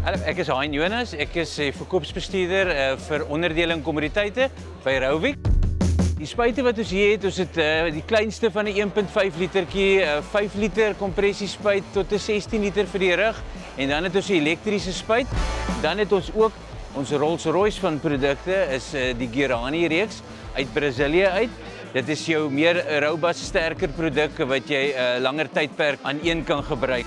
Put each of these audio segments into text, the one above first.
Hallo, ek is Hein Jonas. Ek is verkoopsbestuurder vir onderdele en kommoditeite by Rauwik. Die spuite wat ons hier het, ons het die kleinste van 'n 1.5 litertjie, 5 liter kompressiespuit tot 'n 16 liter vir die rug en dan het ons 'n elektriese spuit. Dan het ons ook ons Rolls-Royce van produkte is die Guarani reeks uit Brasilië uit. Dit is jou meer robust, sterker produk wat jy langer tydperk aan een kan gebruik.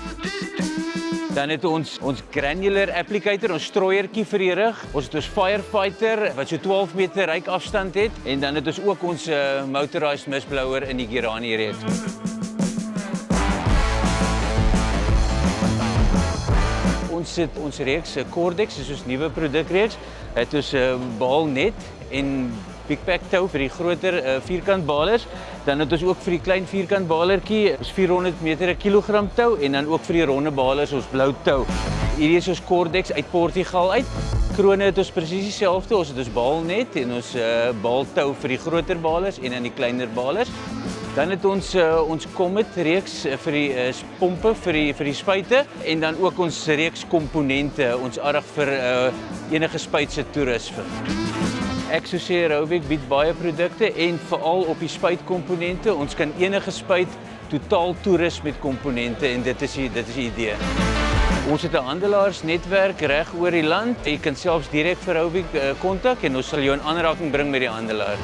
Dan het ons granular applicator, ons strooiertjie vir die rug. Ons het ons firefighter wat so 12 meter reikafstand het en dan het ons ook ons motorized mistblower in die Guarani reeks. Ons het ons reeks Cordex, dis ons nuwe produkreeks. Het ons baalnet en Big Pack tou vir die groter vierkantbalers. Dan het ons ook vir die klein vierkantbalertjie ons 400 meter 'n kilogram tou en dan ook vir die ronde balers ons blou tou. Hierdie is ons Cordex uit Portugal uit. Krone het ons presies dieselfde. Ons het ons baalnet en ons baaltou vir die groter balers en dan die kleiner balers. Dan het ons Comet reeks vir die pompe vir die spuite en dan ook ons reeks komponente, ons arg vir enige spuitse toerisme. Ek sou sê Rauwik bied baie produkte en veral op die spuitkomponente. Ons kan enige spuit totaal toerus met komponente en dit is die idee. Ons het 'n handelaarsnetwerk reg oor die land. Jy kan selfs direk vir Rauwik kontak en ons sal jou in aanraking bring met die handelaar.